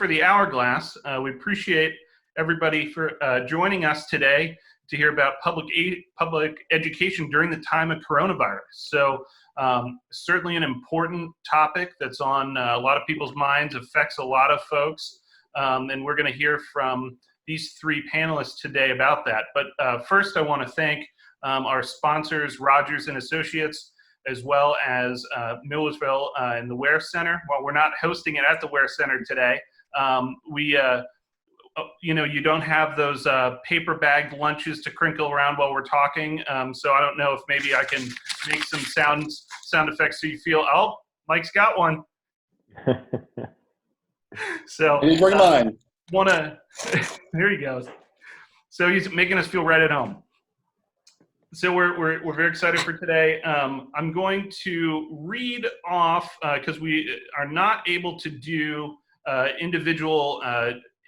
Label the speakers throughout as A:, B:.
A: for the Hourglass. We appreciate everybody for joining us today to hear about public education during the time of coronavirus. So certainly an important topic that's on a lot of people's minds, affects a lot of folks, and we're going to hear from these three panelists today about that. But first, I want to thank our sponsors, Rogers and Associates, as well as Millersville and the Ware Center. While we're not hosting it at the Ware Center today, you don't have those paper bagged lunches to crinkle around while we're talking. So I don't know if maybe I can make some sound effects so you feel, oh, Mike's got one. So
B: bring mine.
A: There he goes. So he's making us feel right at home. So we're very excited for today. I'm going to read off, because we are not able to do individual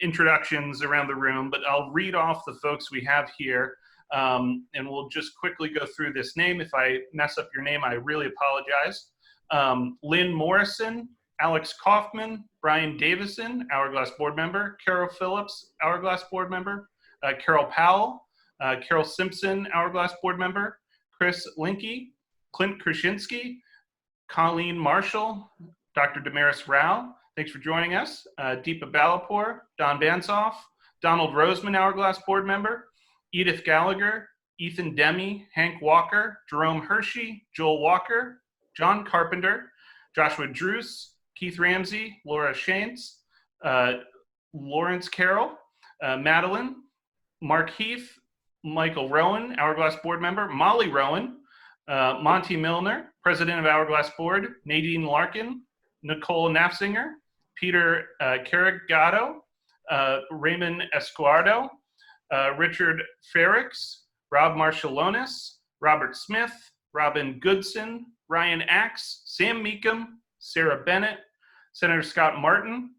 A: introductions around the room, but I'll read off the folks we have here, and we'll just quickly go through this name. If I mess up your name, I really apologize. Lynn Morrison, Alex Kaufman, Brian Davison, Hourglass board member, Carol Phillips, Hourglass board member, Carol Powell, Carol Simpson, Hourglass board member, Chris Linke, Clint Krasinski, Colleen Marshall, Dr. Damaris Rao, thanks for joining us, Deepa Balapur, Don Bansoff, Donald Roseman, Hourglass board member, Edith Gallagher, Ethan Demme, Hank Walker, Jerome Hershey, Joel Walker, John Carpenter, Joshua Druce, Keith Ramsey, Laura Shanes, Lawrence Carroll, Madeline, Mark Heath, Michael Rowan, Hourglass board member, Molly Rowan, Monty Milner, president of Hourglass board, Nadine Larkin, Nicole Nafzinger, Peter Carrigato, Raymond Esquardo, Richard Ferrix, Rob Marshallonis, Robert Smith, Robin Goodson, Ryan Axe, Sam Meekum, Sarah Bennett, Senator Scott Martin,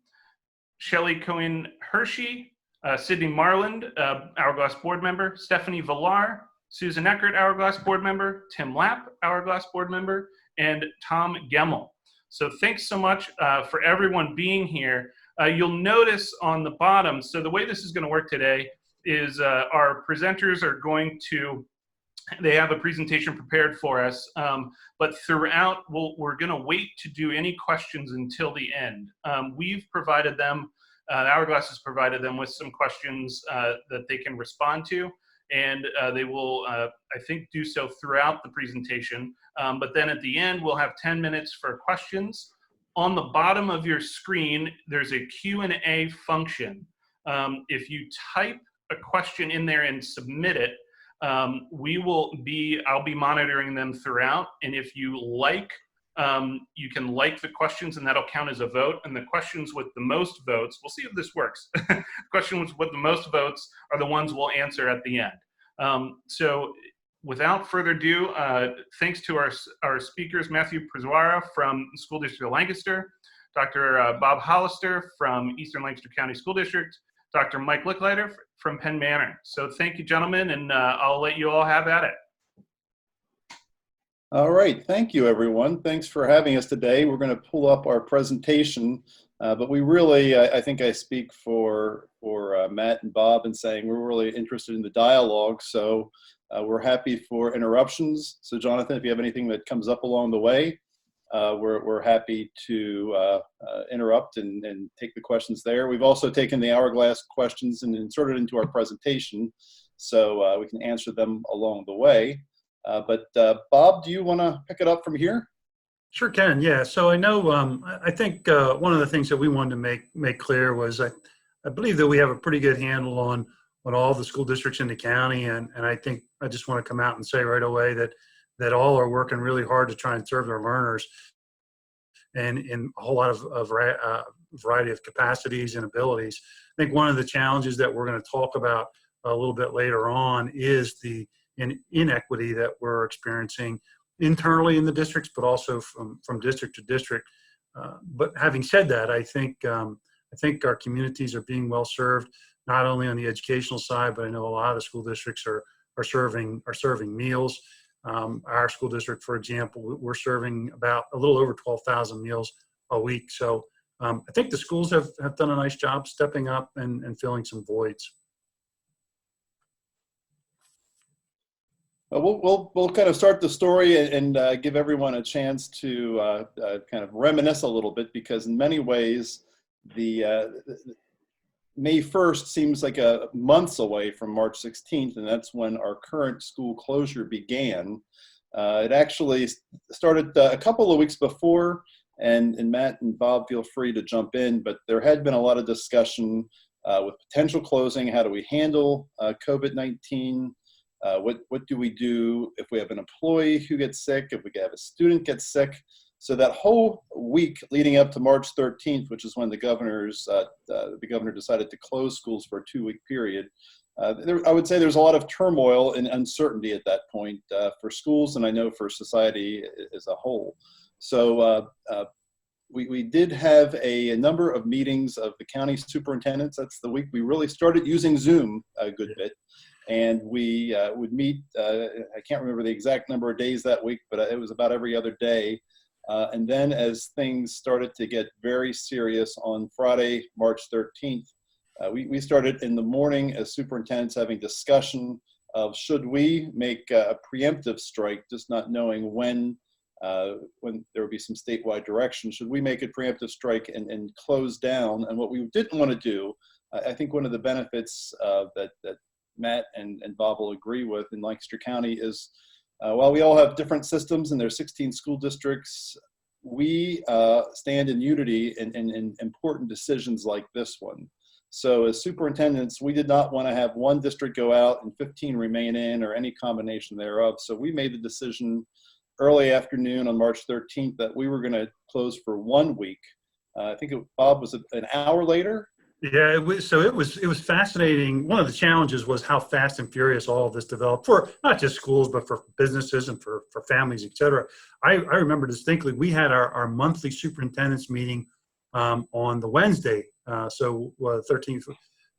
A: Shelley Cohen Hershey, Sydney Marland, Hourglass board member, Stephanie Villar, Susan Eckert, Hourglass board member, Tim Lapp, Hourglass board member, and Tom Gemmel. So thanks so much for everyone being here. You'll notice on the bottom, so the way this is going to work today is our presenters are going to, they have a presentation prepared for us, but throughout, we're going to wait to do any questions until the end. We've provided them, Hourglass has provided them with some questions that they can respond to, and they will, I think, do so throughout the presentation. But then at the end, we'll have 10 minutes for questions. On the bottom of your screen, there's a Q&A function. If you type a question in there and submit it, I'll be monitoring them throughout. And if you like, you can like the questions and that'll count as a vote. And the questions with the most votes, we'll see if this works. Questions with the most votes are the ones we'll answer at the end. So without further ado, thanks to our speakers, Matthew Przywara from the School District of Lancaster, Dr. Bob Hollister from Eastern Lancaster County School District, Dr. Mike Leichliter from Penn Manor. So thank you, gentlemen, and I'll let you all have at it.
B: All right, thank you, everyone. Thanks for having us today. We're going to pull up our presentation, but we really, I think I speak for Matt and Bob in saying we're really interested in the dialogue, so we're happy for interruptions. So Jonathan, if you have anything that comes up along the way, we're happy to interrupt and take the questions there. We've also taken the Hourglass questions and inserted into our presentation, so we can answer them along the way. But Bob, do you want to pick it up from here?
C: Sure can, yeah. So I know, I think one of the things that we wanted to make clear was I believe that we have a pretty good handle on all the school districts in the county, and I think I just want to come out and say right away that all are working really hard to try and serve their learners and in a whole lot of variety of capacities and abilities. I think one of the challenges that we're going to talk about a little bit later on is the inequity that we're experiencing internally in the districts, but also from district to district. But having said that, I think our communities are being well served, not only on the educational side, but I know a lot of school districts are serving meals. Our school district, for example, we're serving about a little over 12,000 meals a week. So I think the schools have done a nice job stepping up and filling some voids.
B: We'll kind of start the story and give everyone a chance to kind of reminisce a little bit, because in many ways, the May 1st seems like months away from March 16th, and that's when our current school closure began. It actually started a couple of weeks before, and Matt and Bob, feel free to jump in, but there had been a lot of discussion with potential closing. How do we handle COVID-19? What do we do if we have an employee who gets sick, if we have a student get sick? So that whole week leading up to March 13th, which is when the governor decided to close schools for a 2-week period, I would say there's a lot of turmoil and uncertainty at that point for schools, and I know for society as a whole. So we did have a number of meetings of the county superintendents. That's the week we really started using Zoom a good bit. And we would meet, I can't remember the exact number of days that week, but it was about every other day. And then as things started to get very serious on Friday, March 13th, we started in the morning as superintendents having discussion of should we make a preemptive strike, just not knowing when there would be some statewide direction. Should we make a preemptive strike and close down? And what we didn't want to do, I think one of the benefits that Matt and Bob will agree with in Lancaster County is while we all have different systems and there's 16 school districts, we stand in unity in important decisions like this one. So as superintendents, we did not want to have one district go out and 15 remain in, or any combination thereof. So we made the decision early afternoon on March 13th that we were going to close for 1 week. I think Bob, was an hour later?
C: Yeah, it was fascinating. One of the challenges was how fast and furious all of this developed for not just schools, but for businesses and for families, et cetera. I remember distinctly, we had our monthly superintendent's meeting on the Wednesday, so 13th,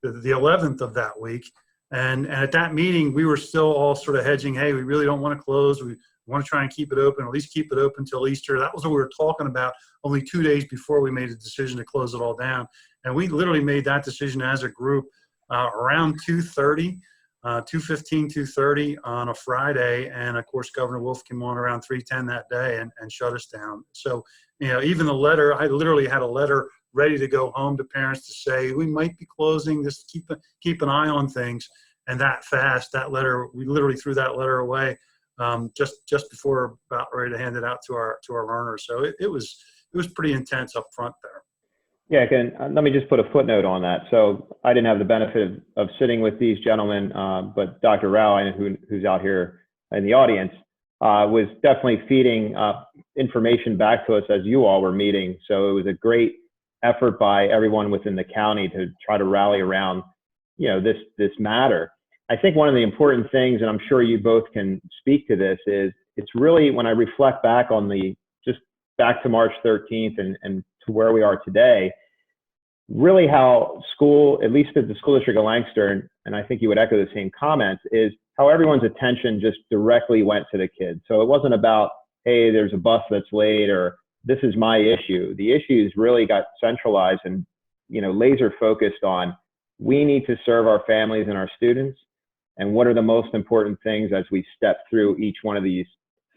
C: the 11th of that week. And at that meeting, we were still all sort of hedging, hey, we really don't want to close. We want to try and keep it open, at least keep it open until Easter. That was what we were talking about only 2 days before we made the decision to close it all down. And we literally made that decision as a group around 2:30, 2:15, 2:30 on a Friday. And of course, Governor Wolf came on around 3:10 that day and shut us down. So, even the letter, I literally had a letter ready to go home to parents to say, we might be closing, just keep an eye on things. And that fast, that letter, we literally threw that letter away just before about ready to hand it out to our learners. So it was pretty intense up front there.
D: Yeah, again, let me just put a footnote on that. So I didn't have the benefit of sitting with these gentlemen, but Dr. Rao, who's out here in the audience, was definitely feeding information back to us as you all were meeting. So it was a great effort by everyone within the county to try to rally around, this matter. I think one of the important things, and I'm sure you both can speak to this, is it's really, when I reflect back on just back to March 13th and to where we are today, really how school, at least at the school district of Lancaster, and I think you would echo the same comments, is how everyone's attention just directly went to the kids. So it wasn't about, hey, there's a bus that's late, or this is my issue. The issues really got centralized and, laser focused on, we need to serve our families and our students, and what are the most important things as we step through each one of these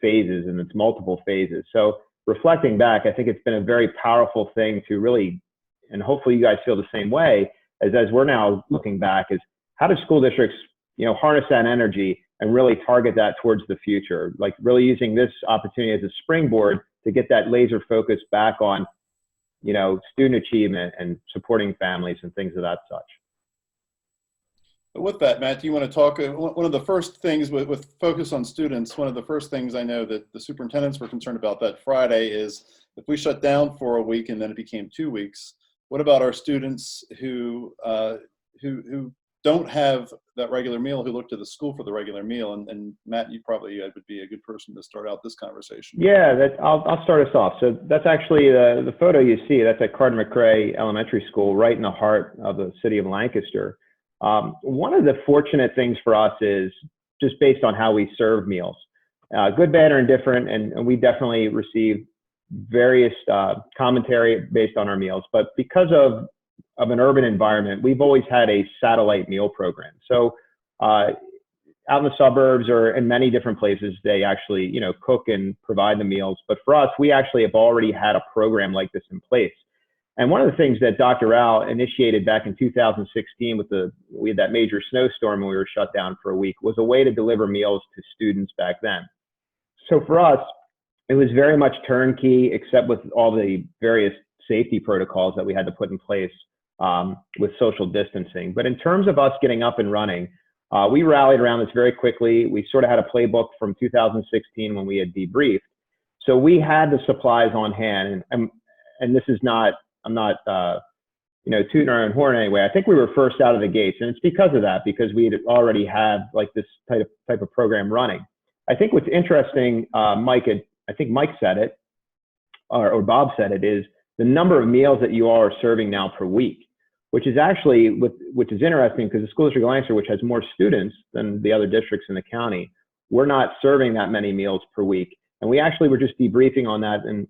D: phases, and it's multiple phases. So reflecting back, I think it's been a very powerful thing to really, and hopefully you guys feel the same way, as we're now looking back, is how do school districts, harness that energy and really target that towards the future, like really using this opportunity as a springboard to get that laser focus back on, student achievement and supporting families and things of that such.
B: With that, Matt, do you want to talk? One of the first things with focus on students, one of the first things I know that the superintendents were concerned about that Friday is if we shut down for a week and then it became 2 weeks, what about our students who don't have that regular meal, who look to the school for the regular meal? And Matt, you probably would be a good person to start out this conversation.
D: Yeah, I'll start us off. So that's actually the photo you see. That's at Cardin McRae Elementary School, right in the heart of the city of Lancaster. One of the fortunate things for us is just based on how we serve meals, good, bad, or indifferent, and we definitely receive various commentary based on our meals. But because of an urban environment, we've always had a satellite meal program. So out in the suburbs or in many different places, they actually, you know, cook and provide the meals. But for us, we actually have already had a program like this in place. And one of the things that Dr. Rao initiated back in 2016 we had that major snowstorm and we were shut down for a week, was a way to deliver meals to students back then. So for us, it was very much turnkey, except with all the various safety protocols that we had to put in place with social distancing. But in terms of us getting up and running, we rallied around this very quickly. We sort of had a playbook from 2016 when we had debriefed. So we had the supplies on hand, and this is not, I'm not, you know, tooting our own horn anyway. I think we were first out of the gates, and it's because of that, because we had already had like this type of program running. I think what's interesting, I think Mike said it, or Bob said it, is the number of meals that you all are serving now per week, which is actually, which is interesting because the school district of Lancaster, which has more students than the other districts in the county, we're not serving that many meals per week. And we actually were just debriefing on that and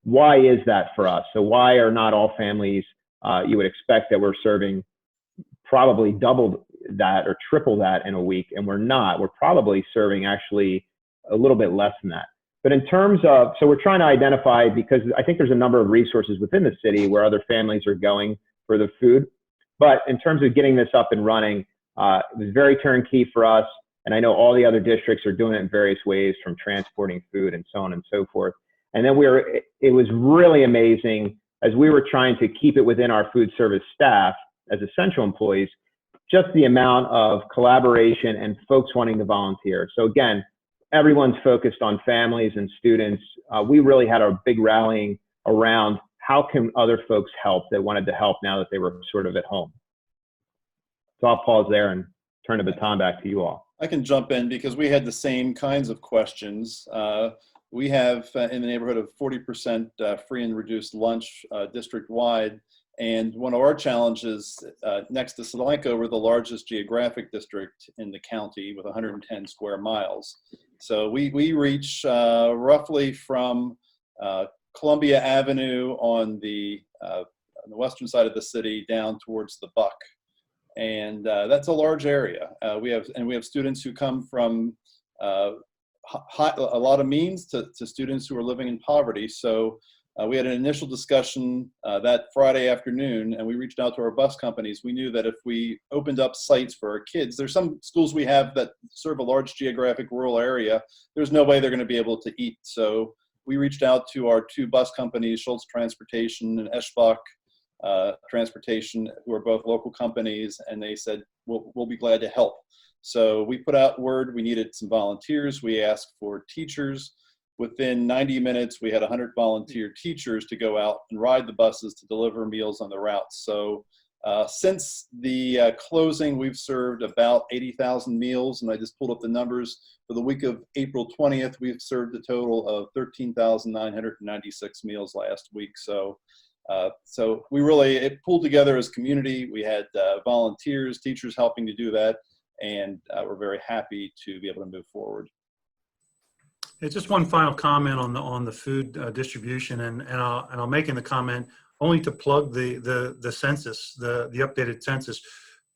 D: why is that for us? So why are not all families, you would expect that we're serving probably double that or triple that in a week, and we're not. We're probably serving actually a little bit less than that. But in terms of, so we're trying to identify, because I think there's a number of resources within the city where other families are going for the food. But in terms of getting this up and running, it was very turnkey for us. And I know all the other districts are doing it in various ways, from transporting food and so on and so forth. And then it was really amazing as we were trying to keep it within our food service staff as essential employees, just the amount of collaboration and folks wanting to volunteer. So again, everyone's focused on families and students. We really had a big rallying around how can other folks help that wanted to help now that they were sort of at home. So I'll pause there and turn the baton back to you all.
B: I can jump in because we had the same kinds of questions. We have in the neighborhood of 40% free and reduced lunch district-wide. And one of our challenges, next to Selenco, we're the largest geographic district in the county with 110 square miles. So we reach roughly from Columbia Avenue on the western side of the city down towards the Buck. And that's a large area. We have students who come from a lot of means to students who are living in poverty. So we had an initial discussion that Friday afternoon, and we reached out to our bus companies. We knew that if we opened up sites for our kids, there's some schools we have that serve a large geographic rural area. There's no way they're going to be able to eat. So we reached out to our two bus companies, Schultz Transportation and Eschbach Transportation, who are both local companies, and they said, we'll be glad to help. So we put out word we needed some volunteers. We asked for teachers. Within 90 minutes, we had 100 volunteer teachers to go out and ride the buses to deliver meals on the routes. So since the closing, we've served about 80,000 meals, and I just pulled up the numbers. For the week of April 20th, we've served a total of 13,996 meals last week. So we really, it pulled together as a community. We had volunteers, teachers helping to do that, and we're very happy to be able to move forward.
C: It's just one final comment on the food distribution, and I'll make in the comment only to plug the census, the updated census,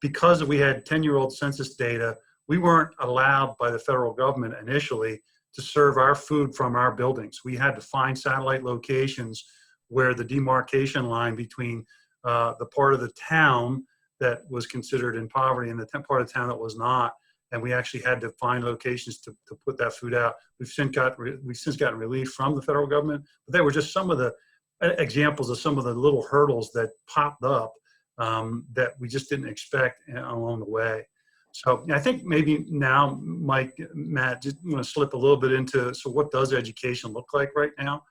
C: because we had 10-year-old census data. We weren't allowed by the federal government initially to serve our food from our buildings. We had to find satellite locations where the demarcation line between the part of the town that was considered in poverty and the part of town that was not. And we actually had to find locations to put that food out. We've since gotten relief from the federal government, but they were just some of the examples of some of the little hurdles that popped up that we just didn't expect along the way. So I think maybe now, Mike, Matt, just want to slip a little bit into, so what does education look like right now?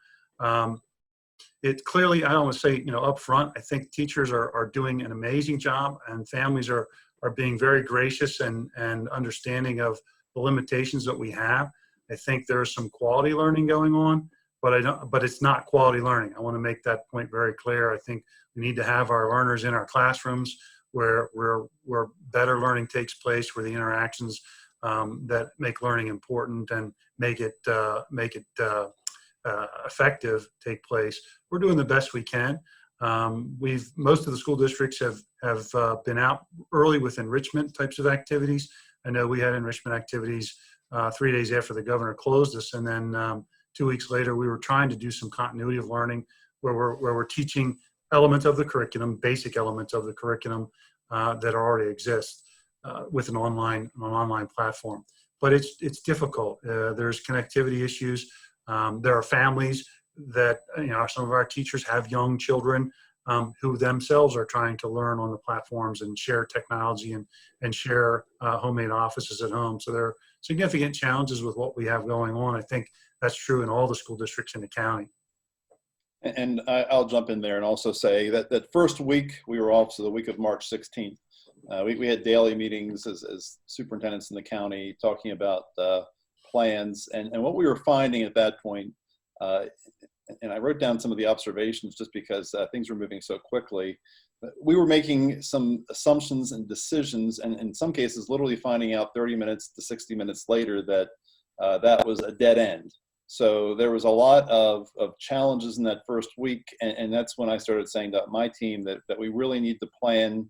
C: It clearly, I don't want to say, up front, I think teachers are doing an amazing job, and families are being very gracious and understanding of the limitations that we have. I think there's some quality learning going on, but it's not quality learning. I want to make that point very clear. I think we need to have our learners in our classrooms where better learning takes place, where the interactions that make learning important and make it effective take place. We're doing the best we can. Most of the school districts have been out early with enrichment types of activities. I know we had enrichment activities 3 days after the governor closed us, and then 2 weeks later we were trying to do some continuity of learning where we're teaching elements of the curriculum, basic elements of the curriculum that already exist with an online platform. But it's difficult. There's connectivity issues. There are families that, some of our teachers have young children who themselves are trying to learn on the platforms and share technology and share homemade offices at home. So there are significant challenges with what we have going on. I think that's true in all the school districts in the county.
B: And I'll jump in there and also say that first week we were off, so the week of March 16th, we had daily meetings as superintendents in the county talking about plans. And what we were finding at that point, and I wrote down some of the observations just because things were moving so quickly. We were making some assumptions and decisions, and in some cases literally finding out 30 minutes to 60 minutes later that that was a dead end. So there was a lot of challenges in that first week, and that's when I started saying to my team that we really need to plan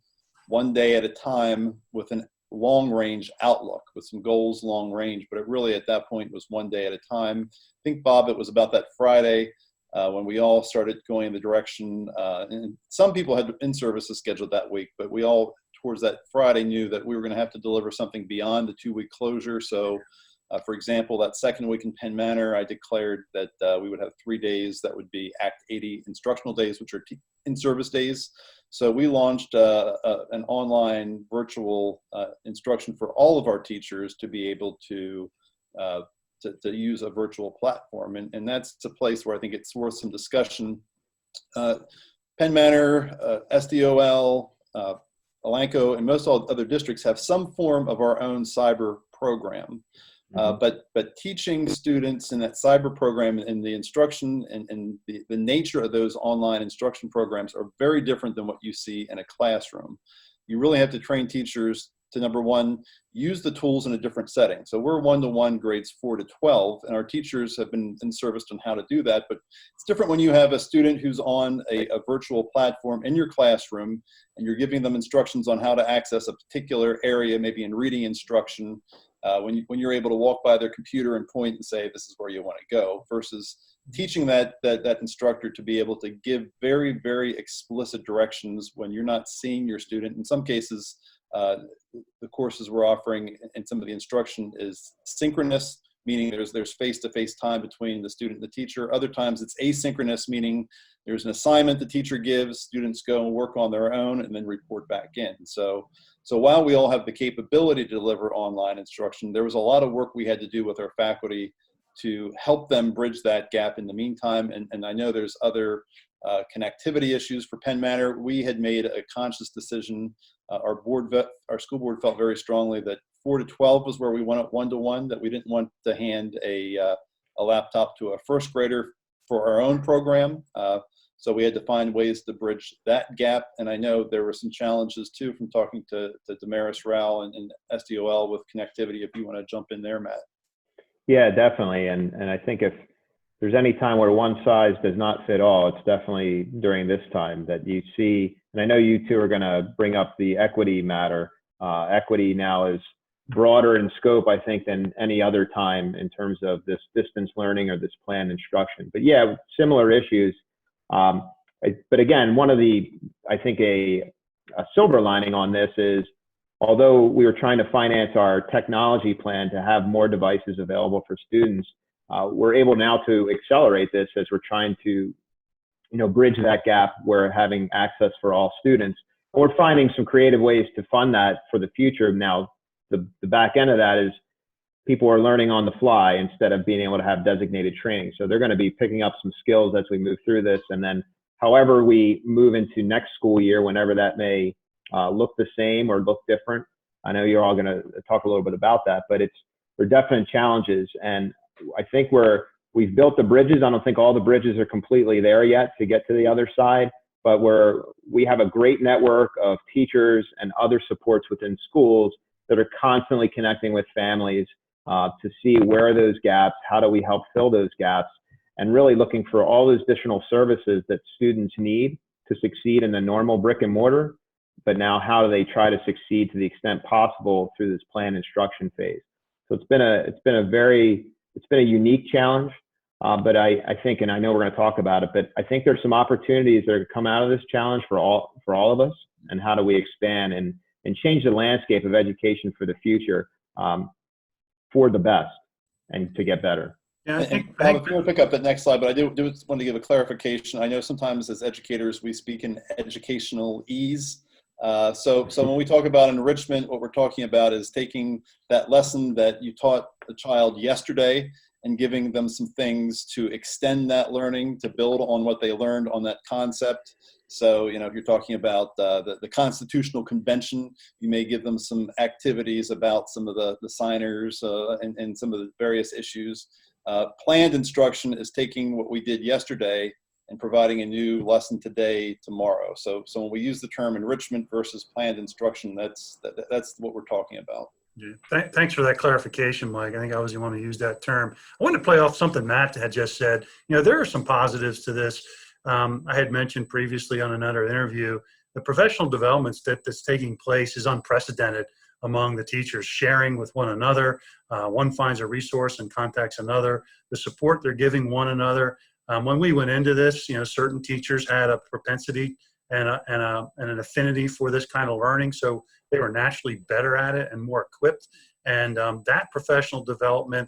B: one day at a time with a long-range outlook, with some goals long range, but it really at that point was one day at a time. I think, Bob, it was about that Friday when we all started going in the direction, and some people had in-services scheduled that week, but we all, towards that Friday, knew that we were going to have to deliver something beyond the 2-week closure. So for example, that second week in Penn Manor, I declared that we would have 3 days that would be Act 80 instructional days, which are in-service days. So we launched an online virtual instruction for all of our teachers to be able to use a virtual platform. And that's a place where I think it's worth some discussion. Penn Manor, SDOL, Elanco, and most all other districts have some form of our own cyber program. But teaching students in that cyber program and the instruction and the nature of those online instruction programs are very different than what you see in a classroom. You really have to train teachers to, number one, use the tools in a different setting. So we're 1-to-1 grades 4 to 12, and our teachers have been in service on how to do that. But it's different when you have a student who's on a virtual platform in your classroom, and you're giving them instructions on how to access a particular area, maybe in reading instruction, when you're able to walk by their computer and point and say, this is where you want to go, versus teaching that instructor to be able to give very, very explicit directions when you're not seeing your student. In some cases, the courses we're offering and some of the instruction is synchronous, meaning there's face-to-face time between the student and the teacher. Other times it's asynchronous, meaning there's an assignment the teacher gives, students go and work on their own and then report back in. So while we all have the capability to deliver online instruction, there was a lot of work we had to do with our faculty to help them bridge that gap in the meantime. And I know there's other connectivity issues for Penn Manor. We had made a conscious decision. Our school board felt very strongly that 4 to 12 was where we wanted 1-to-1, that we didn't want to hand a laptop to a first grader for our own program. So we had to find ways to bridge that gap. And I know there were some challenges too from talking to Damaris Rao and SDOL with connectivity, if you want to jump in there, Matt.
D: Yeah, definitely. And I think if there's any time where one size does not fit all, it's definitely during this time that you see, and I know you two are going to bring up the equity matter. Equity now is broader in scope, I think, than any other time in terms of this distance learning or this planned instruction. But yeah, similar issues. But again, one of the, I think a silver lining on this is, although we were trying to finance our technology plan to have more devices available for students, we're able now to accelerate this as we're trying to, bridge that gap where having access for all students. And we're finding some creative ways to fund that for the future. Now, the back end of that is people are learning on the fly instead of being able to have designated training. So they're going to be picking up some skills as we move through this. And then however we move into next school year, whenever that may look the same or look different, I know you're all going to talk a little bit about that, but there are definite challenges. And I think we've built the bridges. I don't think all the bridges are completely there yet to get to the other side, but we have a great network of teachers and other supports within schools that are constantly connecting with families to see where are those gaps, how do we help fill those gaps. and really looking for all those additional services that students need to succeed in the normal brick and mortar, but now how do they try to succeed to the extent possible through this planned instruction phase. So it's been a unique challenge, but I think, and I know we're going to talk about it, but I think there's some opportunities that are come out of this challenge for all of us, and how do we expand and change the landscape of education for the future, for the best and to get better.
C: Yeah,
B: Bob, if you want to pick up that next slide, but I do want to give a clarification. I know sometimes as educators we speak in educational ease. So when we talk about enrichment, what we're talking about is taking that lesson that you taught the child yesterday and giving them some things to extend that learning, to build on what they learned on that concept. So, if you're talking about the Constitutional Convention, you may give them some activities about some of the signers and some of the various issues. Planned instruction is taking what we did yesterday and providing a new lesson today, tomorrow. So when we use the term enrichment versus planned instruction, that's what we're talking about.
C: Yeah. Thanks for that clarification, Mike. I think I always want to use that term. I want to play off something Matt had just said. There are some positives to this. I had mentioned previously on another interview, the professional developments that's taking place is unprecedented among the teachers, sharing with one another. One finds a resource and contacts another. The support they're giving one another. When we went into this, certain teachers had a propensity and an affinity for this kind of learning, so they were naturally better at it and more equipped. And that professional development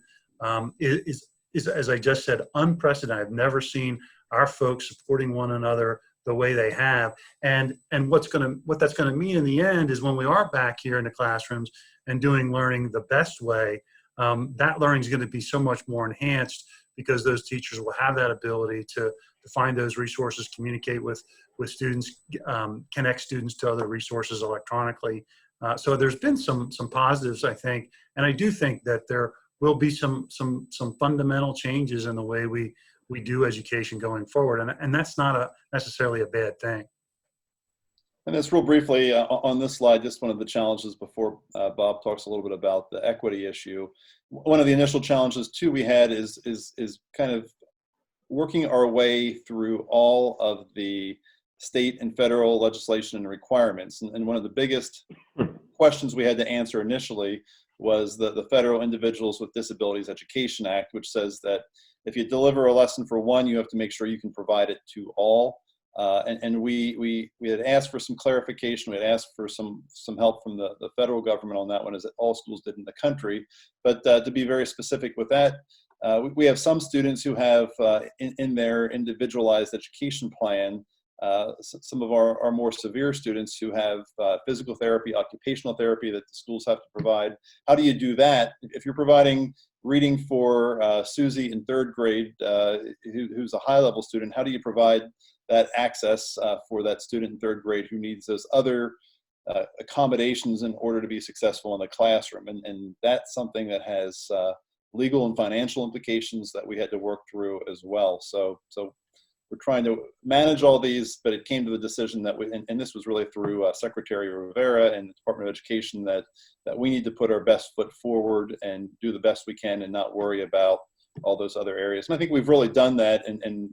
C: is, as I just said, unprecedented. I've never seen our folks supporting one another the way they have. And what that's gonna mean in the end is when we are back here in the classrooms and doing learning the best way, that learning is gonna be so much more enhanced, because those teachers will have that ability to find those resources, communicate with students, connect students to other resources electronically. So there's been some positives, I think, and I do think that there will be some fundamental changes in the way we do education going forward, and that's not necessarily a bad thing.
B: And just real briefly on this slide, just one of the challenges before Bob talks a little bit about the equity issue. One of the initial challenges too we had is kind of working our way through all of the state and federal legislation and requirements. And one of the biggest questions we had to answer initially was the Federal Individuals with Disabilities Education Act, which says that if you deliver a lesson for one, you have to make sure you can provide it to all. And we had asked for some clarification. We had asked for some help from the federal government on that one, as all schools did in the country. But to be very specific with that, we have some students who have in their individualized education plan, some of our more severe students who have physical therapy, occupational therapy that the schools have to provide. How do you do that? If you're providing reading for Susie in third grade, who's a high-level student, how do you provide that access for that student in third grade who needs those other accommodations in order to be successful in the classroom? And that's something that has legal and financial implications that we had to work through as well. So we're trying to manage all these, but it came to the decision that and this was really through Secretary Rivera and the Department of Education, that we need to put our best foot forward and do the best we can and not worry about all those other areas. And I think we've really done that and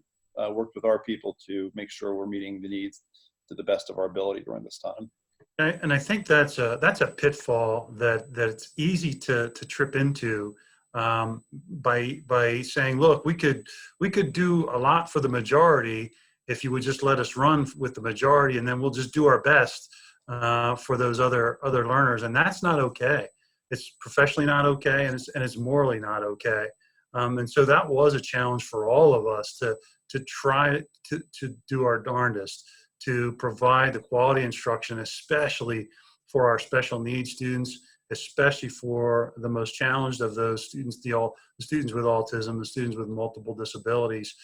B: worked with our people to make sure we're meeting the needs to the best of our ability during this time.
C: And I think that's a pitfall that it's easy to trip into, by saying, look, we could do a lot for the majority if you would just let us run with the majority, and then we'll just do our best for those other learners. And that's not okay. It's professionally not okay, and it's morally not okay. And so that was a challenge for all of us to try to do our darndest to provide the quality instruction, especially for our special needs students, especially for the most challenged of those students, the students with autism, the students with multiple disabilities.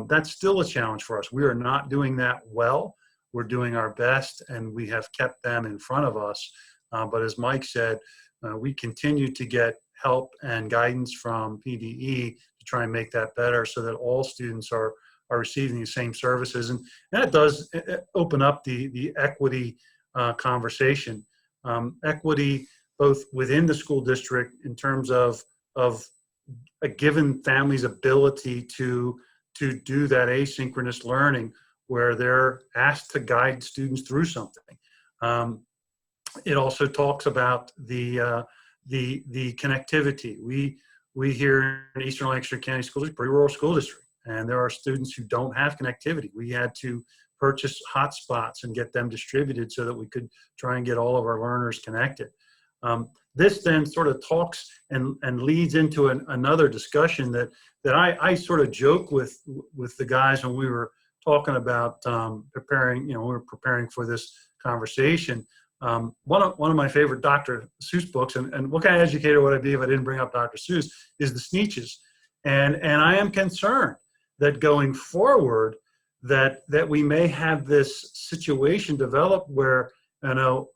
C: That's still a challenge for us. We are not doing that well. We're doing our best, and we have kept them in front of us. But as Mike said, we continue to get help and guidance from PDE to try and make that better so that all students are receiving the same services. And that does open up the equity conversation. Equity both within the school district in terms of given families' ability to do that asynchronous learning where they're asked to guide students through something. It also talks about the connectivity. We here in Eastern Lancaster County School District, pretty rural school district, and there are students who don't have connectivity. We had to purchase hotspots and get them distributed so that we could try and get all of our learners connected. This then sort of talks and leads into another discussion that I sort of joke with the guys when we were talking about preparing, we were preparing for this conversation. One of my favorite Dr. Seuss books, and what kind of educator would I be if I didn't bring up Dr. Seuss, is The Sneetches. And I am concerned that going forward, that we may have this situation develop where,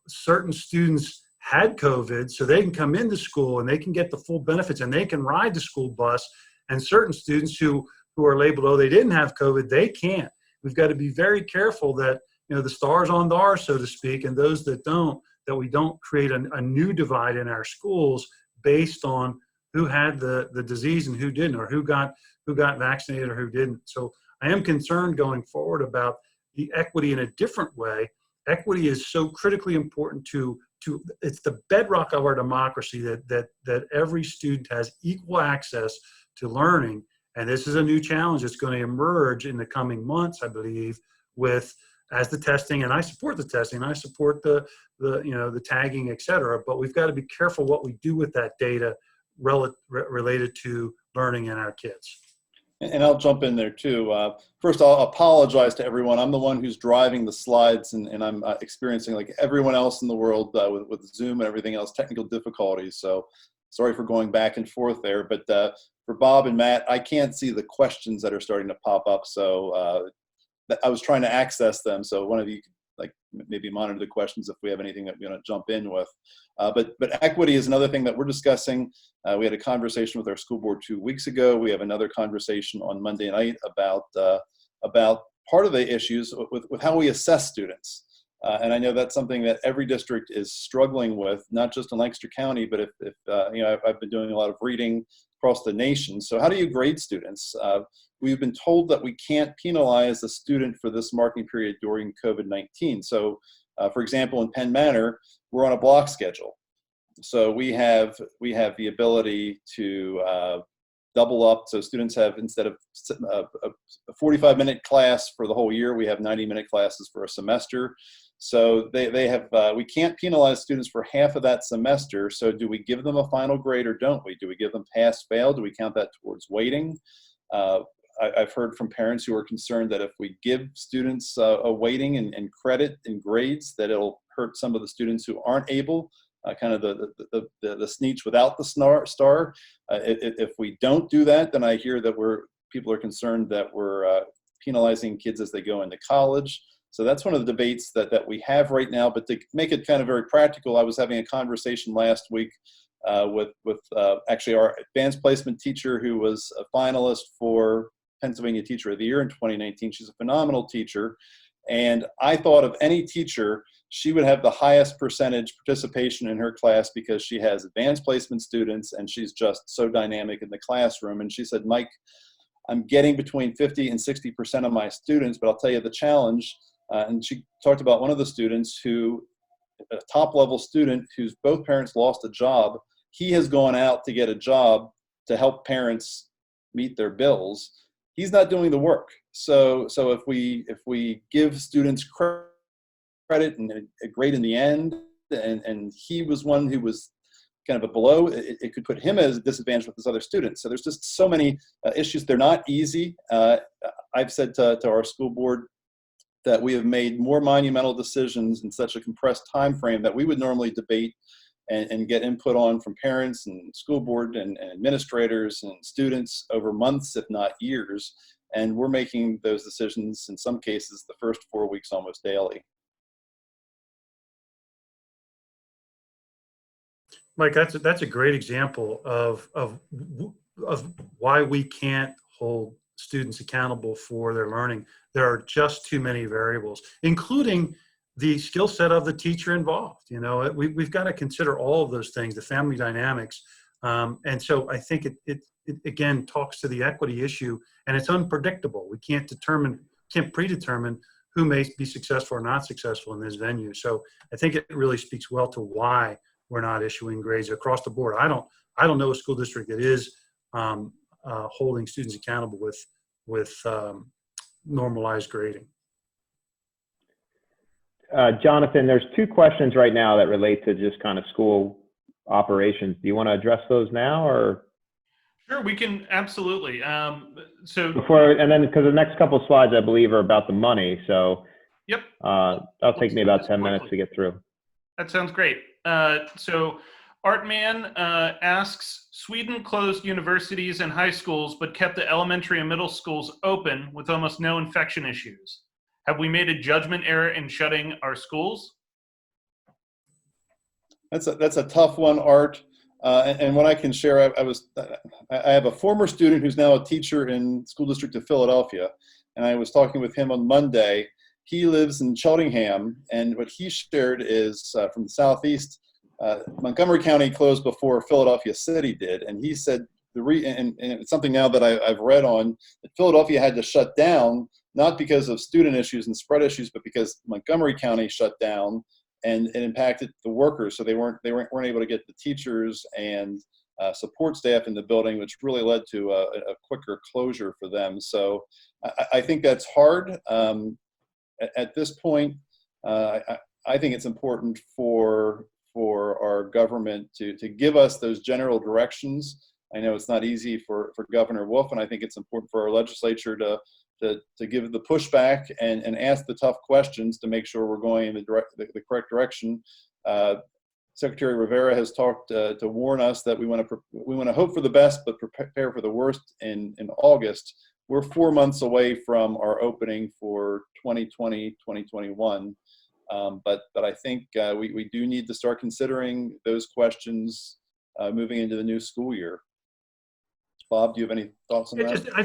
C: certain students had COVID, so they can come into school and they can get the full benefits and they can ride the school bus, and certain students who are labeled, oh, they didn't have COVID, they can't. We've got to be very careful that, the stars on the R, so to speak, and those that don't, that we don't create a new divide in our schools based on who had the disease and who didn't, or who got vaccinated or who didn't. So I am concerned going forward about the equity in a different way. Equity is so critically important to it's the bedrock of our democracy that every student has equal access to learning. And this is a new challenge that's going to emerge in the coming months, I believe, as the testing, and I support the testing, I support the tagging, et cetera, but we've got to be careful what we do with that data related to learning in our kids.
B: And I'll jump in there too. First, I'll apologize to everyone. I'm the one who's driving the slides, and I'm experiencing, like everyone else in the world, with Zoom and everything else, technical difficulties. So sorry for going back and forth there. But for Bob and Matt, I can't see the questions that are starting to pop up. So I was trying to access them. So one of you could maybe monitor the questions if we have anything that we want to jump in with. But equity is another thing that we're discussing. We had a conversation with our school board 2 weeks ago. We have another conversation on Monday night about part of the issues with how we assess students. And I know that's something that every district is struggling with, not just in Lancaster County, but if I've been doing a lot of reading across the nation. So how do you grade students? We've been told that we can't penalize a student for this marking period during COVID-19. So for example, in Penn Manor, we're on a block schedule. So we have the ability to double up. So students have, instead of a 45-minute class for the whole year, we have 90-minute classes for a semester. So they have, we can't penalize students for half of that semester. So do we give them a final grade or don't we? Do we give them pass, fail? Do we count that towards weighting? I've heard from parents who are concerned that if we give students a weighting and credit and grades, that it'll hurt some of the students who aren't able, kind of the sneech without the star. If we don't do that, then I hear that people are concerned that we're penalizing kids as they go into college. So that's one of the debates that we have right now. But to make it kind of very practical, I was having a conversation last week with actually our advanced placement teacher, who was a finalist for Pennsylvania Teacher of the Year in 2019. She's a phenomenal teacher. And I thought of any teacher, she would have the highest percentage participation in her class because she has advanced placement students and she's just so dynamic in the classroom. And she said, Mike, I'm getting between 50 and 60% of my students, but I'll tell you the challenge. And she talked about one of the students who, a top level student whose both parents lost a job. He has gone out to get a job to help parents meet their bills. He's not doing the work. So if we give students credit and a grade in the end, and he was one who was kind of a below, it could put him at a disadvantage with his other students. So there's just so many issues. They're not easy. I've said to our school board that we have made more monumental decisions in such a compressed time frame that we would normally debate and get input on from parents and school board and administrators and students over months, if not years. And we're making those decisions, in some cases, the first 4 weeks almost daily.
C: Mike, that's a great example of why we can't hold students accountable for their learning. There are just too many variables, including the skill set of the teacher involved. We've got to consider all of those things, the family dynamics. And so I think it again talks to the equity issue, and it's unpredictable. We can't predetermine who may be successful or not successful in this venue. So I think it really speaks well to why we're not issuing grades across the board. I don't know a school district that is holding students accountable with normalized grading.
D: Jonathan, there's two questions right now that relate to just kind of school operations. Do you want to address those now, or?
A: Sure, we can, absolutely. So
D: And then because the next couple of slides, I believe, are about the money. So
A: yep,
D: that'll take me about 10 minutes to get through.
A: That sounds great. So Artman asks, Sweden closed universities and high schools, but kept the elementary and middle schools open with almost no infection issues. Have we made a judgment error in shutting our schools?
B: That's a tough one, Art. And what I can share, I have a former student who's now a teacher in School District of Philadelphia, and I was talking with him on Monday. He lives in Cheltenham, and what he shared is from the Southeast, Montgomery County closed before Philadelphia City did, and he said, and it's something now that I've read on, that Philadelphia had to shut down, not because of student issues and spread issues, but because Montgomery County shut down, and it impacted the workers, so they weren't able to get the teachers and support staff in the building, which really led to a quicker closure for them. So I think that's hard. At this point, I think it's important for our government to give us those general directions. I know it's not easy for Governor Wolf, and I think it's important for our legislature to give the pushback and ask the tough questions to make sure we're going in the correct direction. Secretary Rivera has talked to warn us that we want to hope for the best but prepare for the worst in August. We're 4 months away from our opening for 2020, 2021. But I think we do need to start considering those questions moving into the new school year. Bob, do you have any thoughts on that?
C: I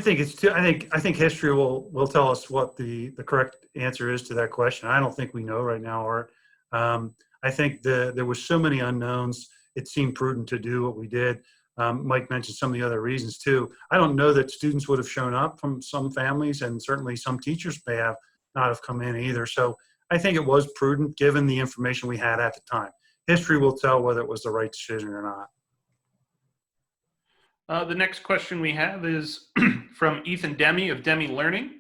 C: think history will tell us what the correct answer is to that question. I don't think we know right now, Art. I think there was so many unknowns. It seemed prudent to do what we did. Mike mentioned some of the other reasons too. I don't know that students would have shown up from some families, and certainly some teachers may have not have come in either. So I think it was prudent given the information we had at the time. History will tell whether it was the right decision or not.
A: The next question we have is from Ethan Demi of Demi Learning.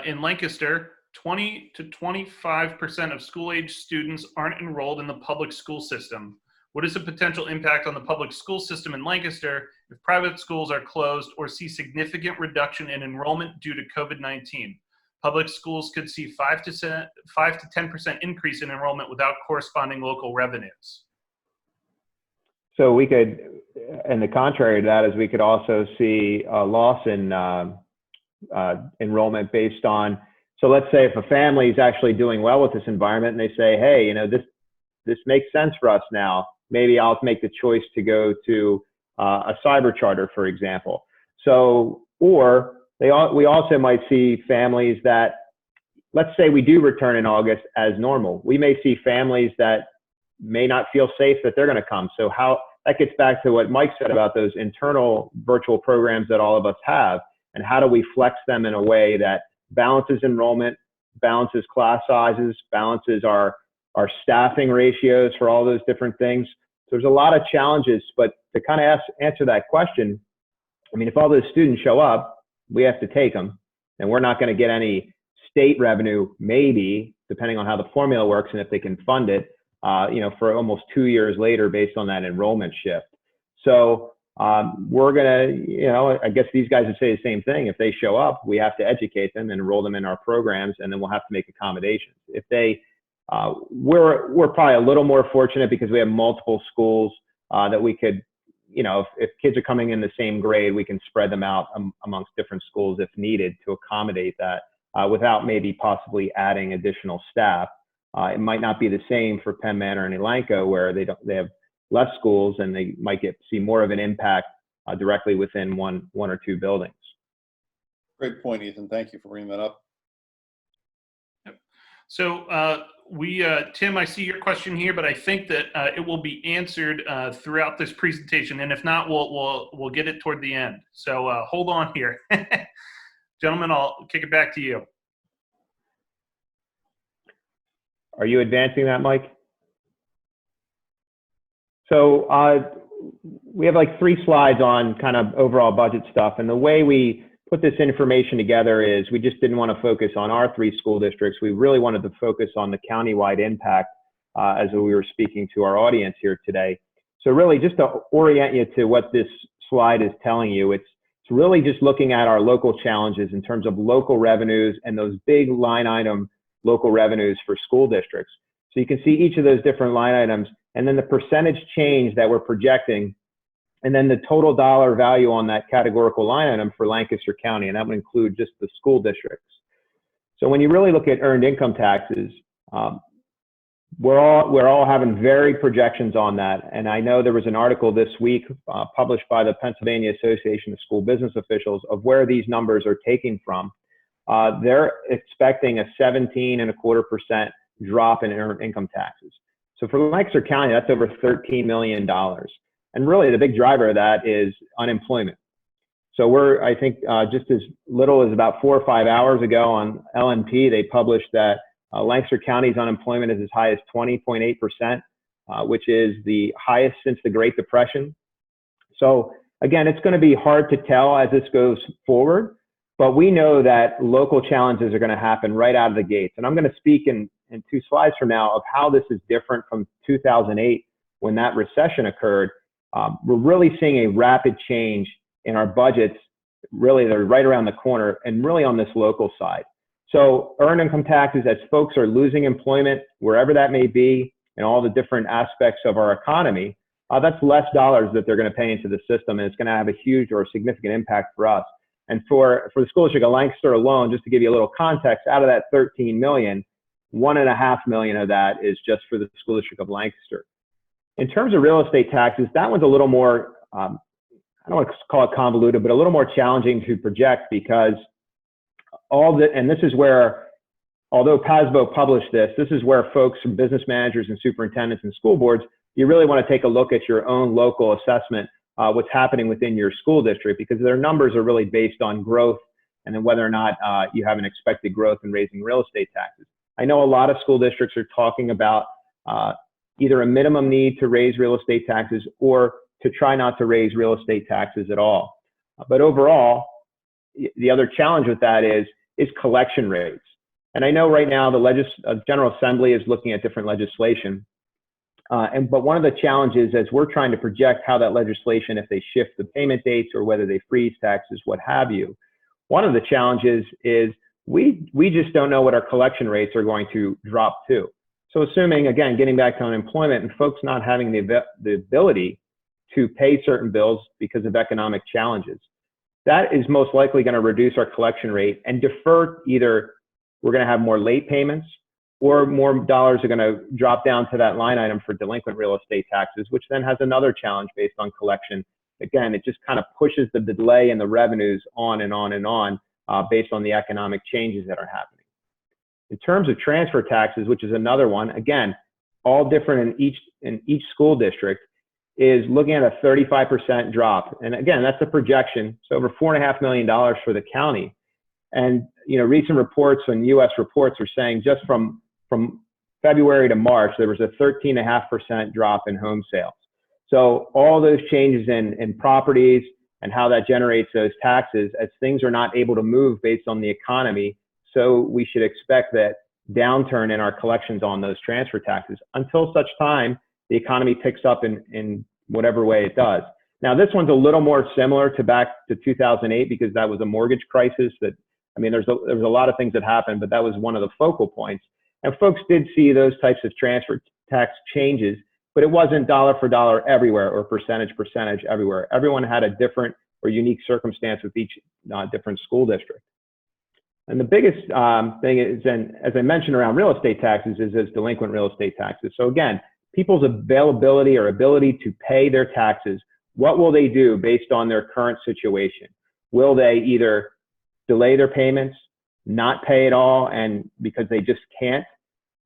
A: In Lancaster, 20 to 25% of school-age students aren't enrolled in the public school system. What is the potential impact on the public school system in Lancaster if private schools are closed or see significant reduction in enrollment due to COVID-19? Public schools could see 5 to 10% increase in enrollment without corresponding local revenues.
D: So we could, and the contrary to that is we could also see a loss in enrollment based on, so let's say if a family is actually doing well with this environment and they say, hey, this makes sense for us now, maybe I'll make the choice to go to a cyber charter, for example. So, or we also might see families that, let's say we do return in August as normal. We may see families that may not feel safe that they're going to come. So how that gets back to what Mike said about those internal virtual programs that all of us have, and how do we flex them in a way that balances enrollment, balances class sizes, balances our staffing ratios for all those different things. So there's a lot of challenges, but to kind of answer that question, I mean, if all those students show up, we have to take them, and we're not going to get any state revenue, maybe, depending on how the formula works and if they can fund it, for almost 2 years later based on that enrollment shift. So we're going to, I guess these guys would say the same thing. If they show up, we have to educate them and enroll them in our programs, and then we'll have to make accommodations. If they, we're probably a little more fortunate because we have multiple schools that we could, if kids are coming in the same grade, we can spread them out amongst different schools if needed to accommodate that without maybe possibly adding additional staff. It might not be the same for Penn, Manor, and Elanco, where they have less schools and they might see more of an impact directly within one or two buildings.
B: Great point, Ethan. Thank you for bringing that up.
A: Yep. So Tim, I see your question here, but I think that it will be answered throughout this presentation, and if not, we'll get it toward the end. So hold on here. Gentlemen, I'll kick it back to you.
D: Are you advancing that, Mike? So we have like 3 slides on kind of overall budget stuff. And the way we put this information together is we just didn't want to focus on our 3 school districts. We really wanted to focus on the countywide impact as we were speaking to our audience here today. So really just to orient you to what this slide is telling you, it's really just looking at our local challenges in terms of local revenues and those big line item local revenues for school districts. So you can see each of those different line items and then the percentage change that we're projecting, and then the total dollar value on that categorical line item for Lancaster County, and that would include just the school districts. So when you really look at earned income taxes, we're all having varied projections on that. And I know there was an article this week published by the Pennsylvania Association of School Business Officials of where these numbers are taken from. They're expecting a 17.25% drop in earned income taxes. So for Lancaster County, that's over $13 million. And really the big driver of that is unemployment. So we're, I think, just as little as about 4 or 5 hours ago on LNP, they published that Lancaster County's unemployment is as high as 20.8%, which is the highest since the Great Depression. So again, it's going to be hard to tell as this goes forward, but we know that local challenges are going to happen right out of the gates. And I'm going to speak in 2 slides from now of how this is different from 2008 when that recession occurred. We're really seeing a rapid change in our budgets. Really, they're right around the corner and really on this local side. So earned income taxes, as folks are losing employment, wherever that may be, in all the different aspects of our economy, that's less dollars that they're going to pay into the system, and it's going to have a huge or significant impact for us. And for the school district of Lancaster alone, just to give you a little context, out of that 13 million, $1.5 million of that is just for the school district of Lancaster. In terms of real estate taxes, that one's a little more, I don't want to call it convoluted, but a little more challenging to project because and this is where, although PASBO published this is where folks from business managers and superintendents and school boards, you really want to take a look at your own local assessment, what's happening within your school district, because their numbers are really based on growth and then whether or not you have an expected growth in raising real estate taxes. I know a lot of school districts are talking about either a minimum need to raise real estate taxes or to try not to raise real estate taxes at all. But overall, the other challenge with that is collection rates. And I know right now the General Assembly is looking at different legislation. But one of the challenges as we're trying to project how that legislation, if they shift the payment dates or whether they freeze taxes, what have you, one of the challenges is we just don't know what our collection rates are going to drop to. So assuming, again, getting back to unemployment and folks not having the ability to pay certain bills because of economic challenges, that is most likely going to reduce our collection rate and defer either we're going to have more late payments or more dollars are going to drop down to that line item for delinquent real estate taxes, which then has another challenge based on collection. Again, it just kind of pushes the delay in the revenues on and on and on based on the economic changes that are happening. In terms of transfer taxes, which is another one, again, all different in each school district, is looking at a 35% drop. And again, that's a projection. So over $4.5 million for the county. And recent reports and US reports are saying just from February to March, there was a 13.5% drop in home sales. So all those changes in properties and how that generates those taxes as things are not able to move based on the economy. So we should expect that downturn in our collections on those transfer taxes until such time the economy picks up in whatever way it does. Now, this one's a little more similar to back to 2008 because that was a mortgage crisis that, there's a lot of things that happened, but that was one of the focal points. And folks did see those types of transfer tax changes, but it wasn't dollar for dollar everywhere or percentage everywhere. Everyone had a different or unique circumstance with each different school district. And the biggest thing is, and as I mentioned around real estate taxes, is delinquent real estate taxes. So again, people's availability or ability to pay their taxes, what will they do based on their current situation? Will they either delay their payments, not pay at all, and because they just can't?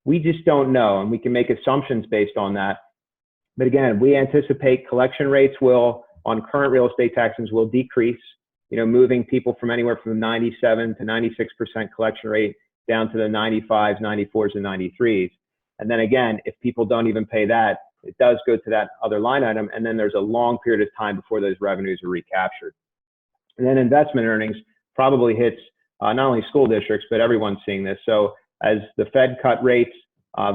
D: We just don't know, and we can make assumptions based on that. But again, we anticipate collection rates on current real estate taxes will decrease, moving people from anywhere from 97 to 96% collection rate down to the 95s, 94s, and 93s. And then again, if people don't even pay that, it does go to that other line item, and then there's a long period of time before those revenues are recaptured. And then investment earnings probably hits not only school districts, but everyone's seeing this. So as the Fed cut rates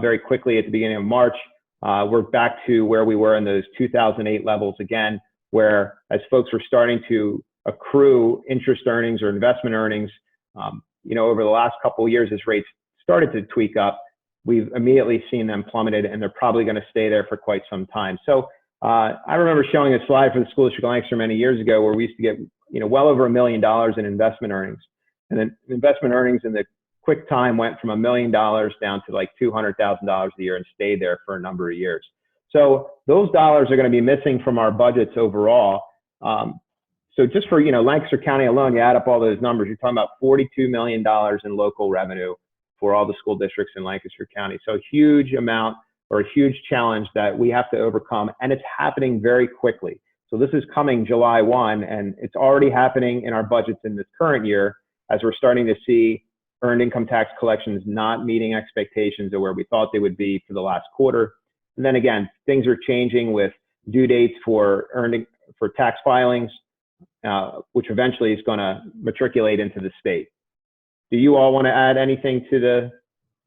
D: very quickly at the beginning of March, we're back to where we were in those 2008 levels again, where as folks were starting to accrue interest earnings or investment earnings, over the last couple of years as rates started to tweak up, we've immediately seen them plummeted, and they're probably going to stay there for quite some time. So I remember showing a slide for the school district of Lancaster many years ago where we used to get well over $1 million in investment earnings. And then investment earnings in the quick time went from $1 million down to like $200,000 a year and stayed there for a number of years. So those dollars are going to be missing from our budgets overall. So just for Lancaster County alone, you add up all those numbers, you're talking about $42 million in local revenue for all the school districts in Lancaster County. So a huge amount or a huge challenge that we have to overcome, and it's happening very quickly. So this is coming July 1, and it's already happening in our budgets in this current year as we're starting to see earned income tax collections not meeting expectations of where we thought they would be for the last quarter. And then again, things are changing with due dates for tax filings, which eventually is going to matriculate into the state. Do you all want to add anything to the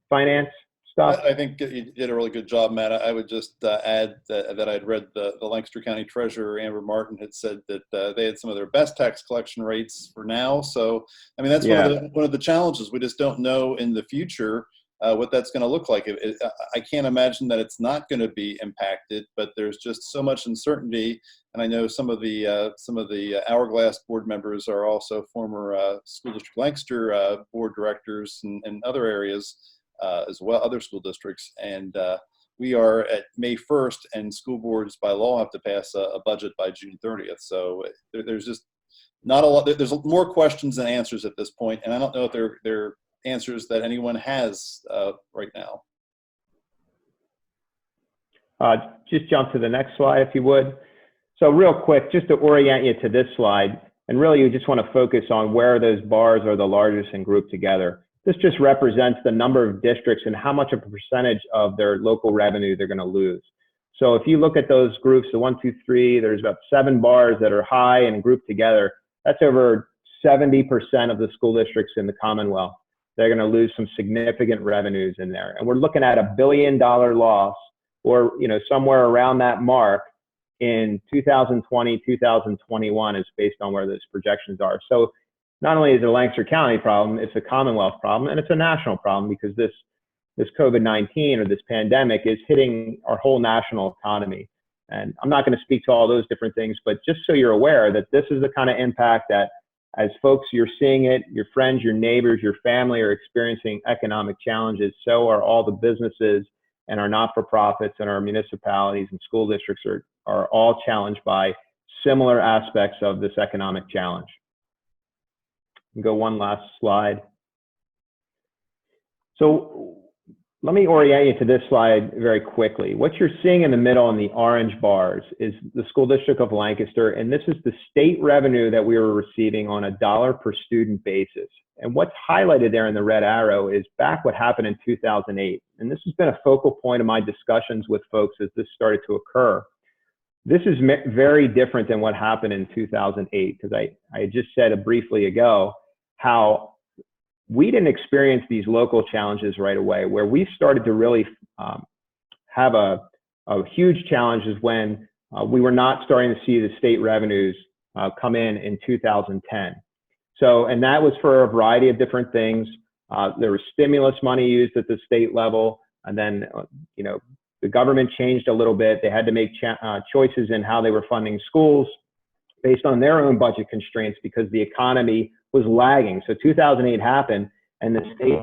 D: finance stuff?
B: I think you did a really good job, Matt. I would just add that I'd read the Lancaster County Treasurer, Amber Martin, had said that they had some of their best tax collection rates for now. So, I mean, that's one of the challenges. We just don't know in the future what that's going to look like. I can't imagine that it's not going to be impacted, but there's just so much uncertainty. And I know some of the Hourglass board members are also former School District Lancaster board directors and other areas as well, other school districts. And we are at May 1st, and school boards by law have to pass a budget by June 30th. So there's just not a lot. There's more questions than answers at this point, and I don't know if they're answers that anyone has right now.
D: Just jump to the next slide, if you would. So real quick, just to orient you to this slide, and really you just want to focus on where those bars are the largest and grouped together. This just represents the number of districts and how much of a percentage of their local revenue they're going to lose. So if you look at those groups, the 1, 2, 3, there's about 7 bars that are high and grouped together. That's over 70% of the school districts in the Commonwealth. They're going to lose some significant revenues in there. And we're looking at $1 billion loss, or somewhere around that mark in 2020, 2021 is based on where those projections are. So not only is it a Lancaster County problem, it's a Commonwealth problem, and it's a national problem because this COVID-19 or this pandemic is hitting our whole national economy. And I'm not going to speak to all those different things, but just so you're aware that this is the kind of impact that as folks, you're seeing it, your friends, your neighbors, your family are experiencing economic challenges. So are all the businesses and our not-for-profits and our municipalities and school districts are all challenged by similar aspects of this economic challenge. Go one last slide. So let me orient you to this slide very quickly. What you're seeing in the middle in the orange bars is the School District of Lancaster, and this is the state revenue that we were receiving on a dollar per student basis. And what's highlighted there in the red arrow is back what happened in 2008. And this has been a focal point of my discussions with folks as this started to occur. This is very different than what happened in 2008, because I just said briefly ago how we didn't experience these local challenges right away. Where we started to really have a huge challenge is when we were not starting to see the state revenues come in 2010. So, and that was for a variety of different things. There was stimulus money used at the state level, and then the government changed a little bit. They had to make choices in how they were funding schools based on their own budget constraints because the economy was lagging. So 2008 happened, and the state,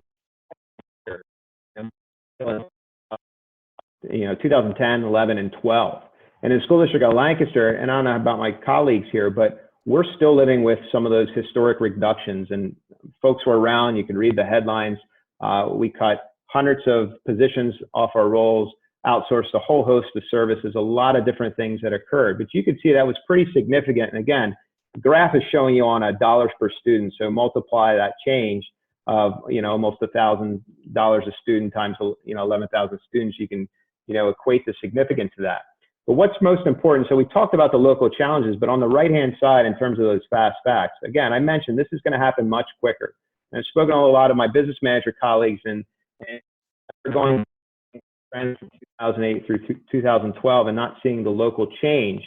D: 2010, 11, and 12. And in the School District of Lancaster, and I don't know about my colleagues here, but we're still living with some of those historic reductions. And folks who are around, you can read the headlines. We cut hundreds of positions off our rolls, outsourced a whole host of services, a lot of different things that occurred. But you could see that was pretty significant. And again, the graph is showing you on a dollars per student. So multiply that change of, almost $1,000 a student times, 11,000 students, you can, equate the significance of that. But what's most important, so we talked about the local challenges, but on the right-hand side, in terms of those fast facts, again, I mentioned this is going to happen much quicker. And I've spoken to a lot of my business manager colleagues, and they're going from 2008 through 2012 and not seeing the local change.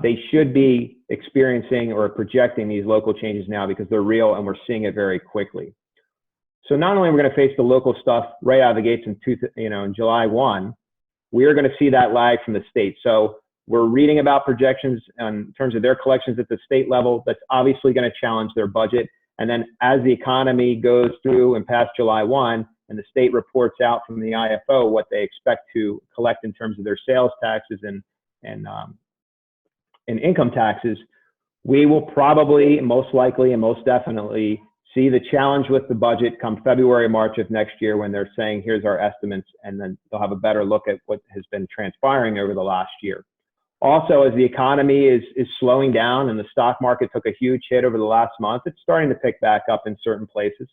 D: They should be experiencing or projecting these local changes now because they're real and we're seeing it very quickly. So not only are we going to face the local stuff right out of the gates in July 1, we are going to see that lag from the state. So we're reading about projections in terms of their collections at the state level. That's obviously going to challenge their budget. And then as the economy goes through and past July 1 and the state reports out from the IFO what they expect to collect in terms of their sales taxes and income taxes, we will probably, most likely, and most definitely see the challenge with the budget come February, March of next year when they're saying, here's our estimates, and then they'll have a better look at what has been transpiring over the last year. Also, as the economy is slowing down and the stock market took a huge hit over the last month, it's starting to pick back up in certain places.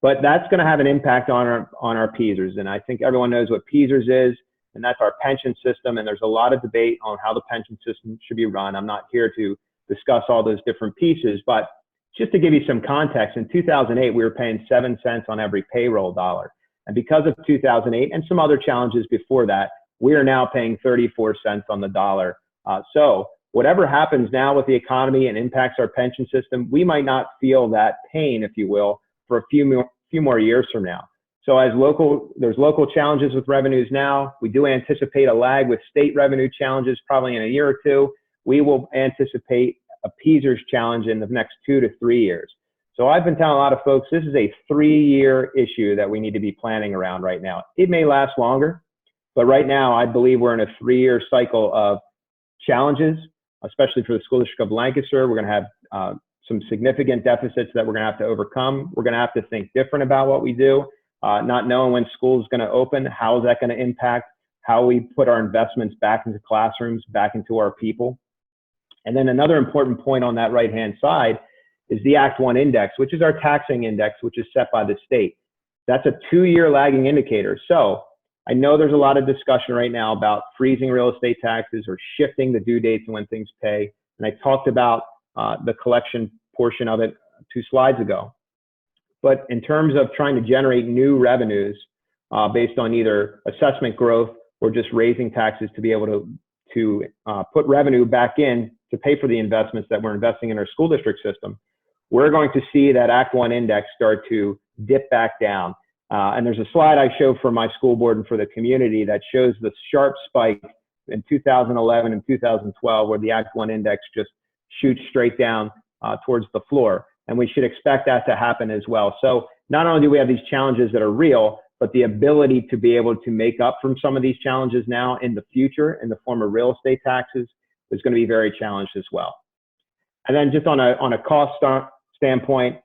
D: But that's going to have an impact on our PSERS. And I think everyone knows what PSERS is, and that's our pension system. And there's a lot of debate on how the pension system should be run. I'm not here to discuss all those different pieces, but just to give you some context, in 2008, we were paying 7 cents on every payroll dollar. And because of 2008 and some other challenges before that, we are now paying 34 cents on the dollar. So whatever happens now with the economy and impacts our pension system, we might not feel that pain, if you will, for a few more years from now. So as there's local challenges with revenues now, we do anticipate a lag with state revenue challenges probably in a year or two. We will anticipate a PSERS challenge in the next 2 to 3 years. So I've been telling a lot of folks, this is a 3-year issue that we need to be planning around right now. It may last longer, but right now I believe we're in a 3-year cycle of challenges, especially for the school district of Lancaster. We're going to have some significant deficits that we're going to have to overcome. We're going to have to think different about what we do, not knowing when school is going to open. How is that going to impact how we put our investments back into classrooms, back into our people? And then another important point on that right-hand side is the Act 1 index, which is our taxing index, which is set by the state. That's a 2-year lagging indicator. So I know there's a lot of discussion right now about freezing real estate taxes or shifting the due dates and when things pay. And I talked about the collection portion of it 2 slides ago. But in terms of trying to generate new revenues based on either assessment growth or just raising taxes to be able to put revenue back in to pay for the investments that we're investing in our school district system, we're going to see that Act 1 index start to dip back down. And there's a slide I show for my school board and for the community that shows the sharp spike in 2011 and 2012 where the Act 1 index just shoots straight down towards the floor. And we should expect that to happen as well. So not only do we have these challenges that are real, but the ability to be able to make up from some of these challenges now in the future in the form of real estate taxes is going to be very challenged as well. And then just on a cost standpoint,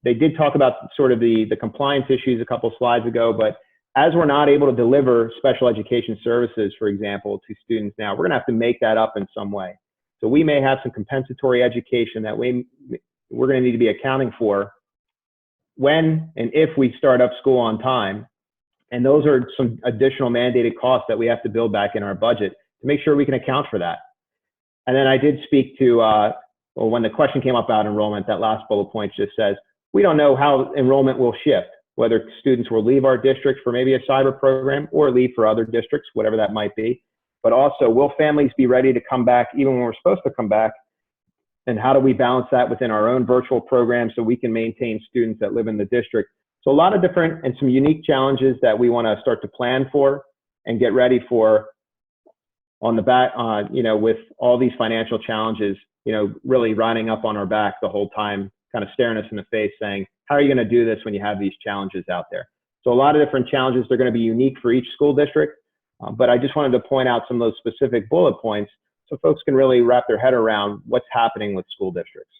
D: they did talk about sort of the compliance issues a couple slides ago, but as we're not able to deliver special education services, for example, to students now, we're going to have to make that up in some way. So we may have some compensatory education that we're going to need to be accounting for when and if we start up school on time. And those are some additional mandated costs that we have to build back in our budget to make sure we can account for that. And then I did speak to, when the question came up about enrollment, that last bullet point just says, we don't know how enrollment will shift, whether students will leave our district for maybe a cyber program or leave for other districts, whatever that might be. But also, will families be ready to come back even when we're supposed to come back? And how do we balance that within our own virtual program so we can maintain students that live in the district? So a lot of different and some unique challenges that we want to start to plan for and get ready for on the back, with all these financial challenges, really riding up on our back the whole time, kind of staring us in the face saying, how are you going to do this when you have these challenges out there? So a lot of different challenges. They're going to be unique for each school district. But I just wanted to point out some of those specific bullet points so folks can really wrap their head around what's happening with school districts.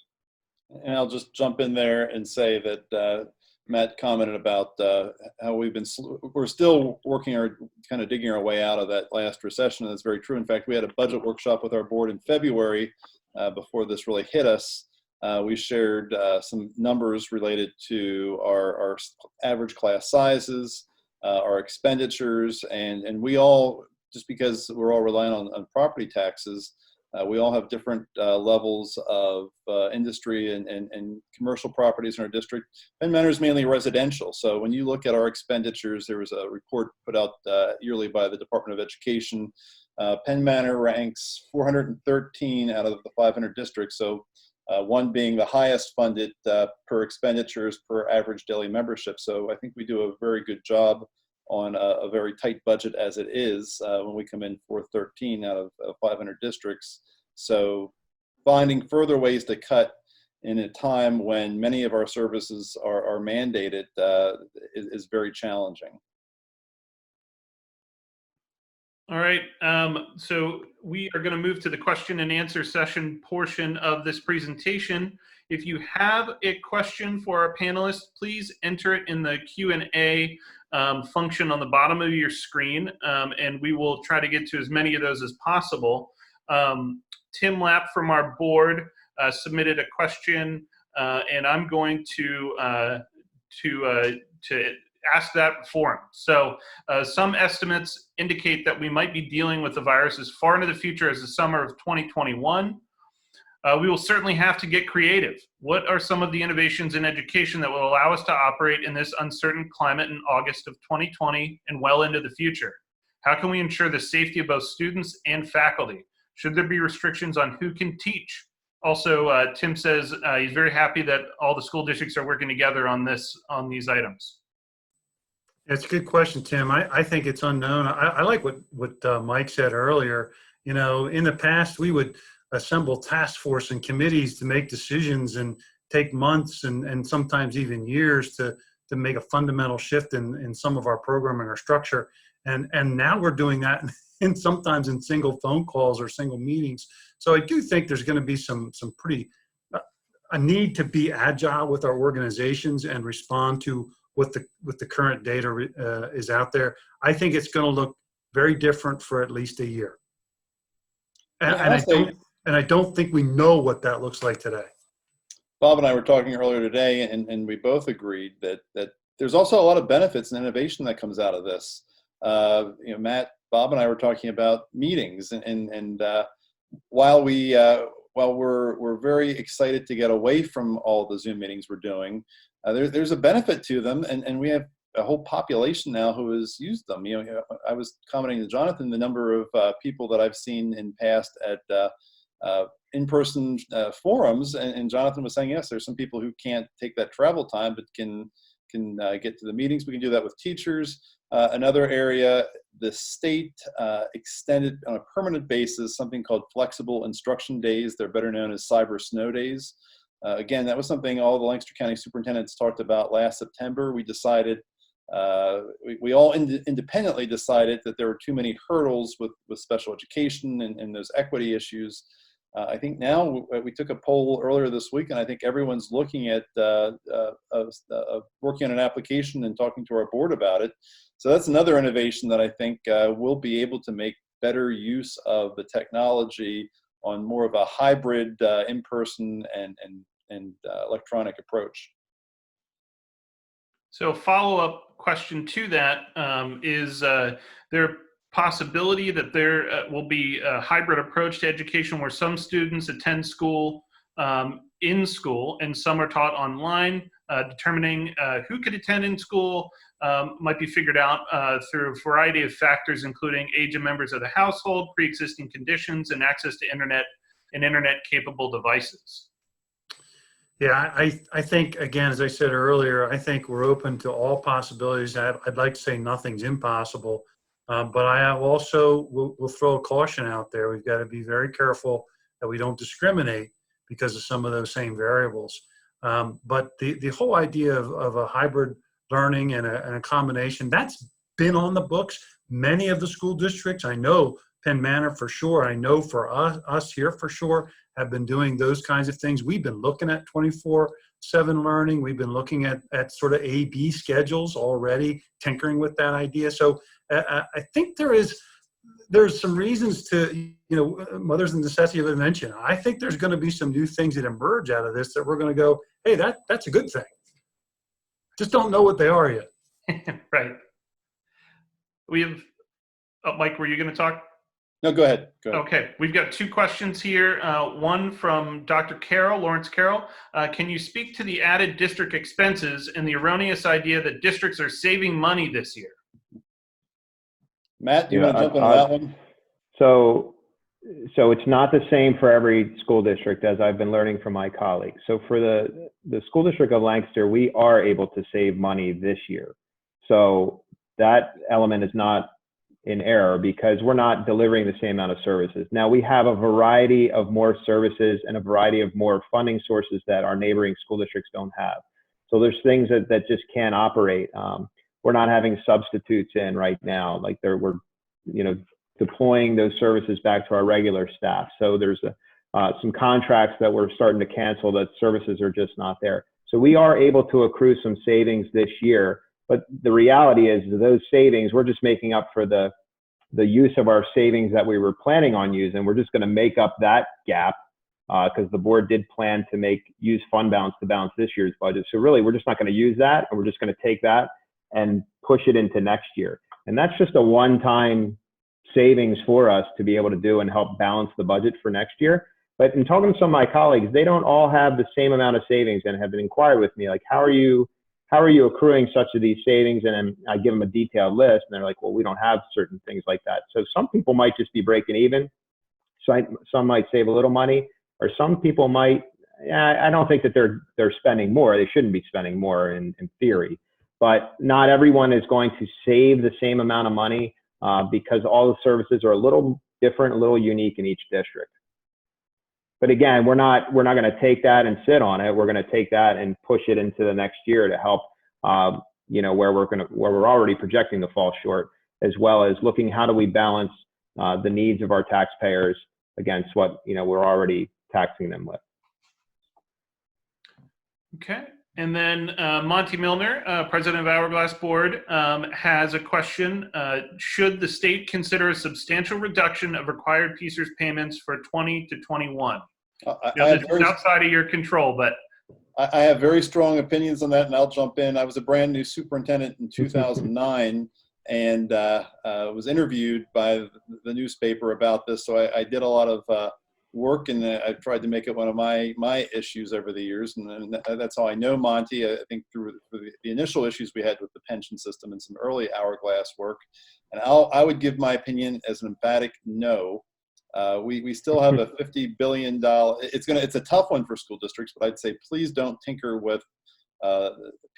B: And I'll just jump in there and say that Matt commented about how we're still kind of digging our way out of that last recession. And that's very true. In fact, we had a budget workshop with our board in February before this really hit us. We shared some numbers related to our average class sizes, our expenditures, and we all, just because we're all relying on property taxes, we all have different levels of industry and commercial properties in our district. Penn Manor is mainly residential. So when you look at our expenditures, there was a report put out yearly by the Department of Education. Penn Manor ranks 413 out of the 500 districts. So one being the highest funded per expenditures per average daily membership. So I think we do a very good job on a very tight budget as it is when we come in 413 out of 500 districts. So finding further ways to cut in a time when many of our services are mandated is very challenging.
A: All right, so we are going to move to the question and answer session portion of this presentation. If you have a question for our panelists, please enter it in the Q&A function on the bottom of your screen, and we will try to get to as many of those as possible. Tim Lapp from our board submitted a question, and I'm going to ask that for him. So some estimates indicate that we might be dealing with the virus as far into the future as the summer of 2021. We will certainly have to get creative. What are some of the innovations in education that will allow us to operate in this uncertain climate in August of 2020 and well into the future? How can we ensure the safety of both students and faculty? Should there be restrictions on who can teach? Also, Tim says he's very happy that all the school districts are working together on these items.
C: It's a good question, Tim. I think it's unknown. I like what Mike said earlier. You know, in the past, we would assemble task force and committees to make decisions and take months and sometimes even years to make a fundamental shift in some of our programming or structure. And now we're doing that and sometimes in single phone calls or single meetings. So I do think there's going to be some pretty a need to be agile with our organizations and respond to what the current data is out there. I think it's going to look very different for at least a year. And I don't think we know what that looks like today.
B: Bob and I were talking earlier today, and we both agreed that there's also a lot of benefits and innovation that comes out of this. You know, Matt, Bob, and I were talking about meetings, and while we're very excited to get away from all the Zoom meetings we're doing, there's a benefit to them, and we have a whole population now who has used them. You know, I was commenting to Jonathan the number of people that I've seen in past at in-person forums, and Jonathan was saying, yes, there's some people who can't take that travel time, but can get to the meetings. We can do that with teachers. Another area, the state extended on a permanent basis something called flexible instruction days. They're better known as cyber snow days. Again, that was something all the Lancaster County superintendents talked about last September. We decided, we all independently decided that there were too many hurdles with special education and those equity issues. I think now we took a poll earlier this week, and I think everyone's looking at working on an application and talking to our board about it. So that's another innovation that I think we'll be able to make better use of the technology on more of a hybrid in-person and electronic approach.
A: So follow-up question to that is there possibility that there will be a hybrid approach to education where some students attend school in school and some are taught online? Determining who could attend in school might be figured out through a variety of factors, including age of members of the household, pre-existing conditions, and access to internet and internet-capable devices.
C: Yeah, I think, again, as I said earlier, I think we're open to all possibilities. I'd like to say nothing's impossible, but I also will throw a caution out there. We've got to be very careful that we don't discriminate because of some of those same variables. But the whole idea of a hybrid learning and a combination, that's been on the books. Many of the school districts, I know Penn Manor for sure. I know for us here for sure have been doing those kinds of things. We've been looking at 24/7 learning. We've been looking at sort of A/B schedules already, tinkering with that idea. So I think there's some reasons to, mothers and necessity of invention. I think there's going to be some new things that emerge out of this that we're going to go, hey, that's a good thing. Just don't know what they are yet.
A: Right. We have, Mike, were you going to talk?
B: No, go ahead.
A: Okay, we've got two questions here. One from Dr. Carroll, Lawrence Carroll. Can you speak to the added district expenses and the erroneous idea that districts are saving money this year?
B: Matt, do you want to jump into that one?
D: So it's not the same for every school district, as I've been learning from my colleagues. So for the school district of Lancaster, we are able to save money this year. So that element is not in error because we're not delivering the same amount of services. Now we have a variety of more services and a variety of more funding sources that our neighboring school districts don't have. So there's things that just can't operate. We're not having substitutes in right now. Like we're deploying those services back to our regular staff. So there's some contracts that we're starting to cancel that services are just not there. So we are able to accrue some savings this year. But the reality is those savings, we're just making up for the use of our savings that we were planning on using. We're just going to make up that gap because the board did plan to use fund balance to balance this year's budget. So really, we're just not going to use that, and we're just going to take that and push it into next year. And that's just a one-time savings for us to be able to do and help balance the budget for next year. But in talking to some of my colleagues, they don't all have the same amount of savings and have been inquired with me, like, how are you accruing such of these savings? And then I give them a detailed list, and they're like, well, we don't have certain things like that. So some people might just be breaking even. So some might save a little money, or some people might, I don't think that they're spending more. They shouldn't be spending more in theory, but not everyone is going to save the same amount of money because all the services are a little different, a little unique in each district. But again, we're not going to take that and sit on it. We're going to take that and push it into the next year to help, where we're already projecting to fall short, as well as looking how do we balance the needs of our taxpayers against what we're already taxing them with.
A: Okay, and then Monty Milner, president of Hourglass Board, has a question. Should the state consider a substantial reduction of required PSERS payments for 20 to 21? It's outside of your control, but
B: I have very strong opinions on that, and I'll jump in. I was a brand new superintendent in 2009 and was interviewed by the newspaper about this. So I did a lot of work, and I've tried to make it one of my issues over the years. And that's how I know Monty, I think through the initial issues we had with the pension system and some early Hourglass work. And I would give my opinion as an emphatic no. We still have a $50 billion, it's a tough one for school districts, but I'd say please don't tinker with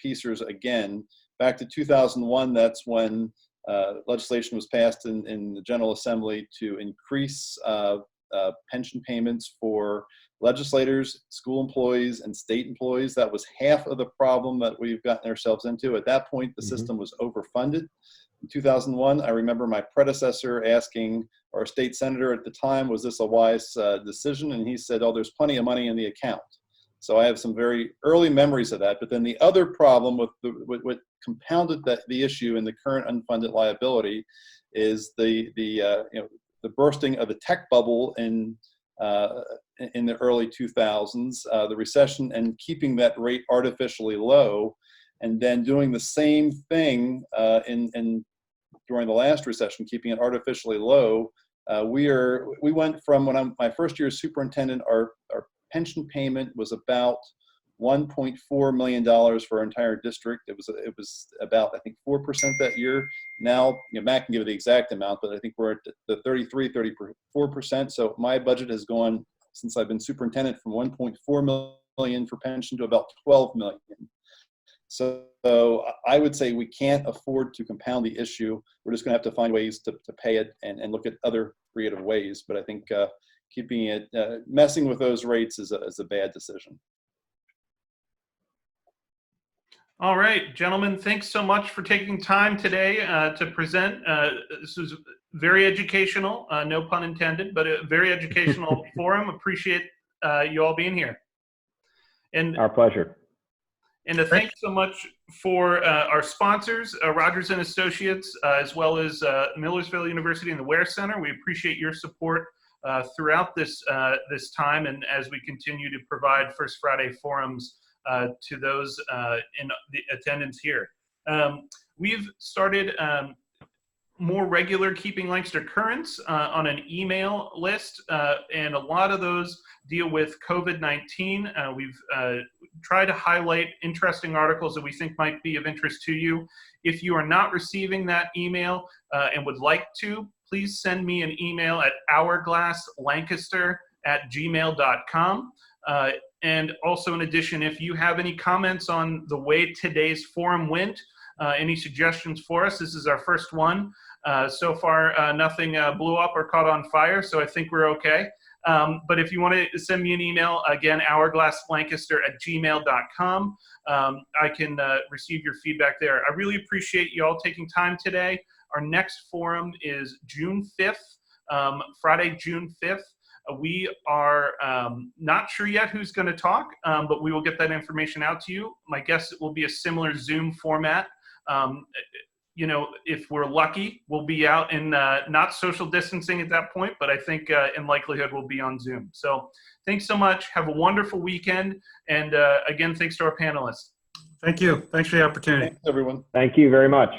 B: PSERS again. Back to 2001, that's when legislation was passed in the General Assembly to increase pension payments for legislators, school employees, and state employees. That was half of the problem that we've gotten ourselves into. At that point, the system was overfunded. In 2001, I remember my predecessor asking our state senator at the time, was this a wise decision? And he said, oh, there's plenty of money in the account. So I have some very early memories of that. But then the other problem with what compounded the issue in the current unfunded liability is the bursting of the tech bubble in the early 2000s, the recession, and keeping that rate artificially low, and then doing the same thing during the last recession, keeping it artificially low. We went from my first year as superintendent, our pension payment was about $1.4 million for our entire district. It was about, I think, 4% that year. Now, Matt can give you the exact amount, but I think we're at the 34%. So my budget has gone, since I've been superintendent, from 1.4 million for pension to about 12 million. So I would say we can't afford to compound the issue. We're just going to have to find ways to pay it and look at other creative ways. But I think keeping it, messing with those rates is a bad decision.
A: all right, gentlemen, thanks so much for taking time today to present. This was very educational, no pun intended, but a very educational forum. Appreciate you all being here. And
D: Our pleasure.
A: And to thank so much for our sponsors, Rogers & Associates, as well as Millersville University and the Ware Center. We appreciate your support throughout this time, and as we continue to provide First Friday forums to those in the attendance here. We've started more regular Keeping Lancaster Currents on an email list, and a lot of those deal with COVID-19. We've tried to highlight interesting articles that we think might be of interest to you. If you are not receiving that email and would like to, please send me an email at hourglasslancaster@gmail.com. And also, in addition, if you have any comments on the way today's forum went, any suggestions for us, this is our first one. So far, nothing blew up or caught on fire, so I think we're okay. But if you want to send me an email, again, hourglasslancaster@gmail.com, I can receive your feedback there. I really appreciate you all taking time today. Our next forum is June 5th, Friday, June 5th. We are not sure yet who's going to talk, but we will get that information out to you. My guess it will be a similar Zoom format. You know, if we're lucky, we'll be out in not social distancing at that point, but I think in likelihood we'll be on Zoom. So thanks so much. Have a wonderful weekend. And again, thanks to our panelists.
C: Thank you. Thanks for the opportunity.
B: Thanks, everyone.
D: Thank you very much.